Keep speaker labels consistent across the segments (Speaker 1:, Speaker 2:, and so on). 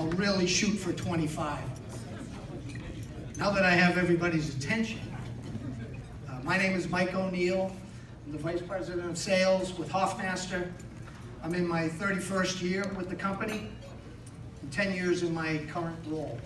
Speaker 1: I'll really shoot for 25. Now that I have everybody's attention, my name is Mike O'Neill. I'm the Vice President of Sales with Hoffmaster. I'm in my 31st year with the company, and 10 years in my current role.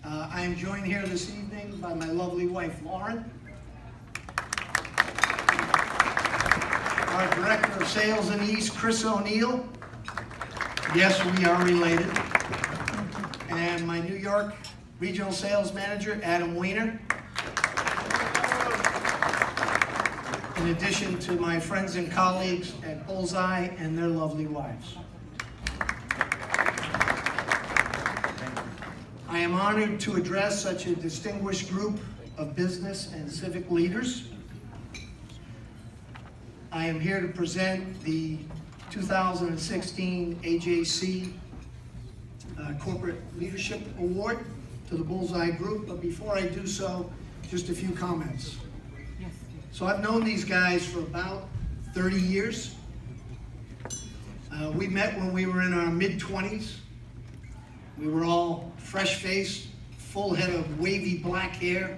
Speaker 1: I am joined here this evening by my lovely wife, Lauren, our Director of Sales in the East, Chris O'Neill. Yes, we are related. And my New York Regional Sales Manager, Adam Weiner. In addition to my friends and colleagues at Bullseye and their lovely wives. I am honored to address such a distinguished group of business and civic leaders. I am here to present the 2016 AJC Corporate Leadership Award to the Bullseye Group, but before I do so, just a few comments. So I've known these guys for about 30 years. We met when we were in our mid-20s. We were all fresh-faced, full head of wavy black hair,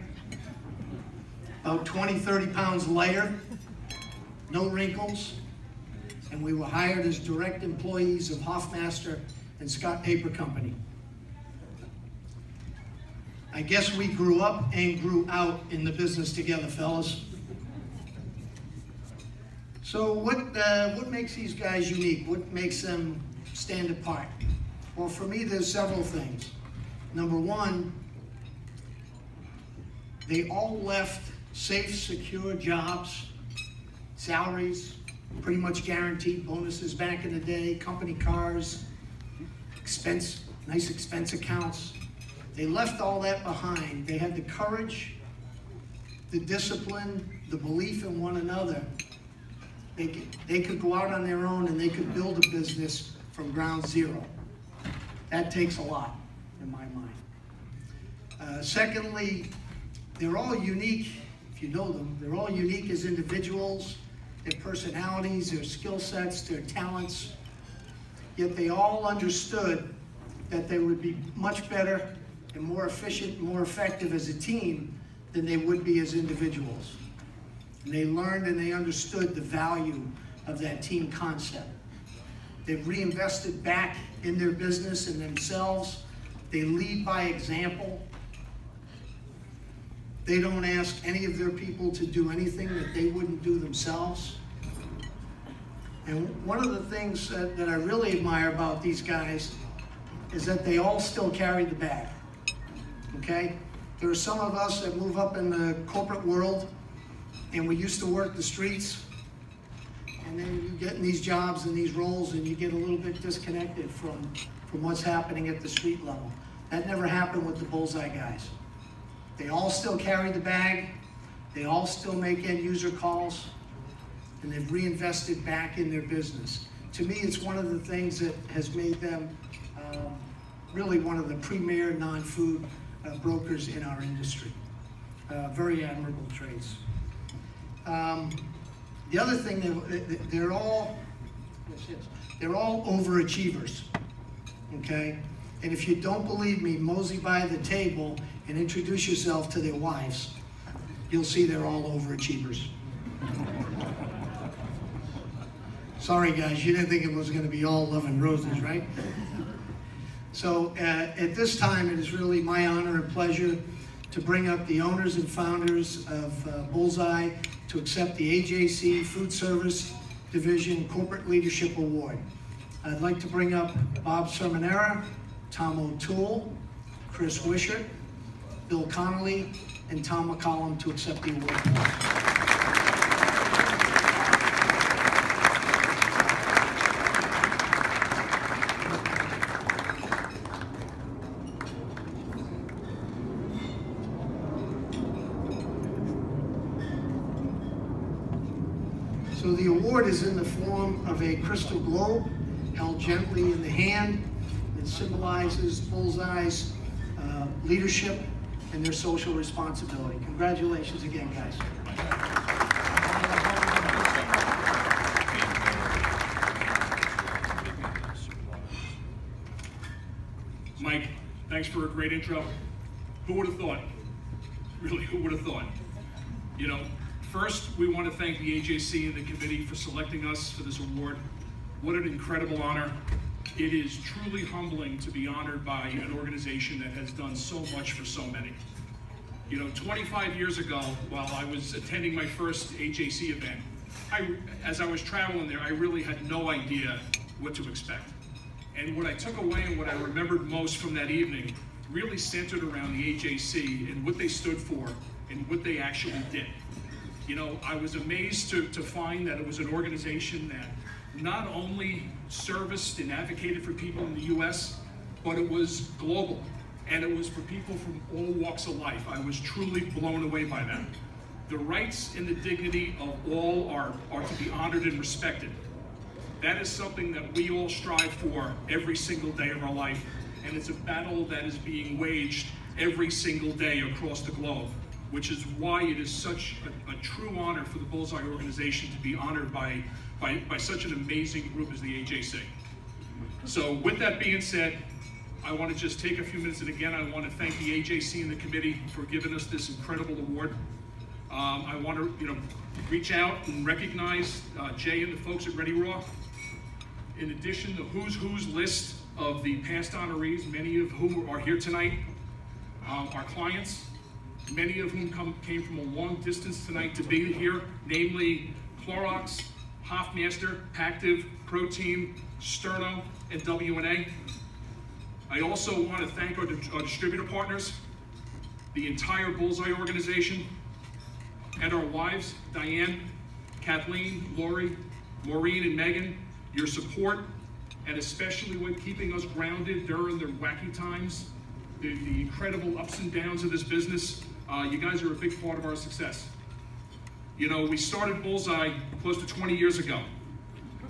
Speaker 1: about 20, 30 pounds lighter, no wrinkles, and we were hired as direct employees of Hoffmaster and Scott Paper Company. I guess we grew up and grew out in the business together, fellas. So what makes these guys unique? What makes them stand apart? Well, for me, there's several things. Number one, they all left safe, secure jobs, salaries, pretty much guaranteed, bonuses back in the day, company cars, nice expense accounts. They left all that behind. They had the courage, the discipline, the belief in one another. They could go out on their own and they could build a business from ground zero. That takes a lot, in my mind. Secondly, they're all unique, if you know them, they're all unique as individuals, their personalities, their skill sets, their talents, yet they all understood that they would be much better and more efficient, more effective as a team than they would be as individuals. And they learned and they understood the value of that team concept. They've reinvested back in their business and themselves. They lead by example. They don't ask any of their people to do anything that they wouldn't do themselves. And one of the things that I really admire about these guys is that they all still carry the bag, okay? There are some of us that move up in the corporate world and we used to work the streets, and then you get in these jobs and these roles and you get a little bit disconnected from what's happening at the street level. That never happened with the Bullseye guys. They all still carry the bag, they all still make end user calls, and they've reinvested back in their business. To me, it's one of the things that has made them really one of the premier non-food brokers in our industry. Very admirable traits. The other thing, they're all overachievers, okay? And if you don't believe me, mosey by the table and introduce yourself to their wives. You'll see they're all overachievers. Sorry guys, you didn't think it was gonna be all love and roses, right? So at this time, it is really my honor and pleasure to bring up the owners and founders of Bullseye to accept the AJC Food Service Division Corporate Leadership Award. I'd like to bring up Bob Sermonera, Tom O'Toole, Chris Wishart, Bill Connolly, and Tom McCollum to accept the award. So the award is in the form of a crystal globe held gently in the hand. It symbolizes Bullseye's leadership and their social responsibility. Congratulations again, guys.
Speaker 2: Mike, thanks for a great intro. Who would have thought? Really, who would have thought? You know, first, we want to thank the AJC and the committee for selecting us for this award. What an incredible honor. It is truly humbling to be honored by an organization that has done so much for so many. You know, 25 years ago, while I was attending my first AJC event, as I was traveling there, I really had no idea what to expect. And what I took away and what I remembered most from that evening really centered around the AJC and what they stood for and what they actually did. You know, I was amazed to find that it was an organization that not only serviced and advocated for people in the US, but it was global. And it was for people from all walks of life. I was truly blown away by that. The rights and the dignity of all are to be honored and respected. That is something that we all strive for every single day of our life, and it's a battle that is being waged every single day across the globe, which is why it is such a true honor for the Bullseye organization to be honored by such an amazing group as the AJC. So with that being said, I want to just take a few minutes, and again, I want to thank the AJC and the committee for giving us this incredible award. I want to, reach out and recognize Jay and the folks at Ready Raw. In addition, the who's list of the past honorees, many of whom are here tonight, our clients, many of whom came from a long distance tonight to be here, namely Clorox, Hofmaster, Pactiv, Protein, Sterno, and WNA. I also want to thank our distributor partners, the entire Bullseye organization, and our wives, Diane, Kathleen, Lori, Maureen, and Megan. Your support, and especially with keeping us grounded during the wacky times, the incredible ups and downs of this business. You guys are a big part of our success. You know, we started Bullseye close to 20 years ago.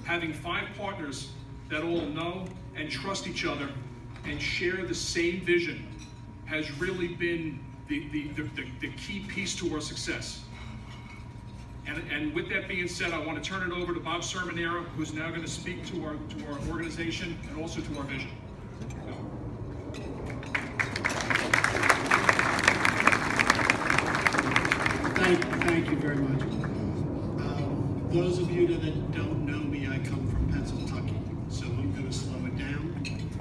Speaker 2: Having 5 partners that all know and trust each other and share the same vision has really been the key piece to our success. And with that being said, I want to turn it over to Bob Sermonero, who's now going to speak to our organization and also to our vision.
Speaker 3: Thank you very much. Those of you that don't know me, I come from Pennsylvania, so I'm going to slow it down,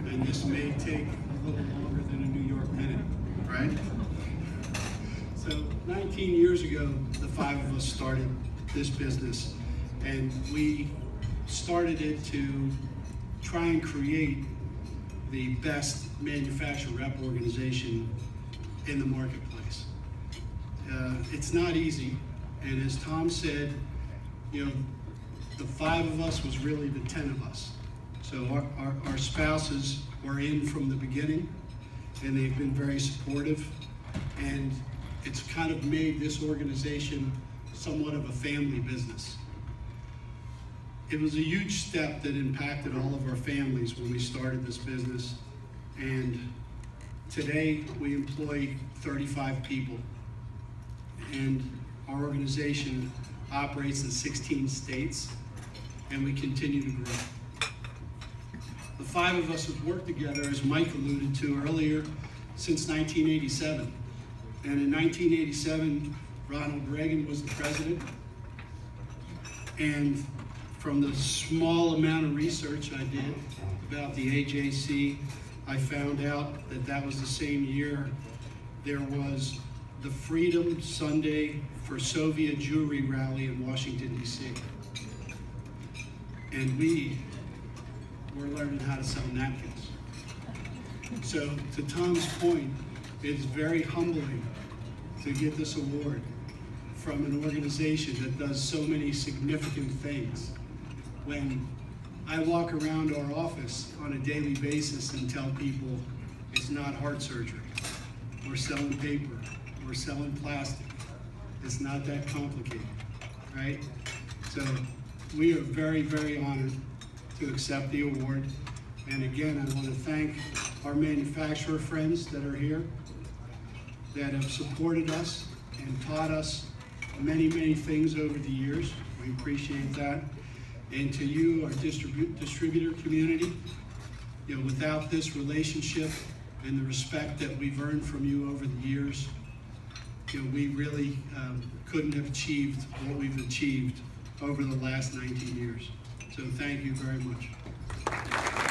Speaker 3: and this may take a little longer than a New York minute, right? So 19 years ago, the 5 of us started this business, and we started it to try and create the best manufacturer rep organization in the marketplace. It's not easy, and as Tom said, the 5 of us was really the 10 of us. So our spouses were in from the beginning, and they've been very supportive, and it's kind of made this organization somewhat of a family business. It was a huge step that impacted all of our families when we started this business, and today we employ 35 people, and our organization operates in 16 states, and we continue to grow. The 5 of us have worked together, as Mike alluded to earlier, since 1987. And in 1987, Ronald Reagan was the president. And from the small amount of research I did about the AJC, I found out that that was the same year there was the Freedom Sunday for Soviet Jewry rally in Washington, D.C. And we were learning how to sell napkins. So to Tom's point, it's very humbling to get this award from an organization that does so many significant things. When I walk around our office on a daily basis and tell people it's not heart surgery, we're selling paper, we're selling plastic, it's not that complicated, right? So we are very, very honored to accept the award. And again, I want to thank our manufacturer friends that are here, that have supported us and taught us many, many things over the years. We appreciate that. And to you, our distributor community, without this relationship and the respect that we've earned from you over the years. You know, we really couldn't have achieved what we've achieved over the last 19 years. So thank you very much.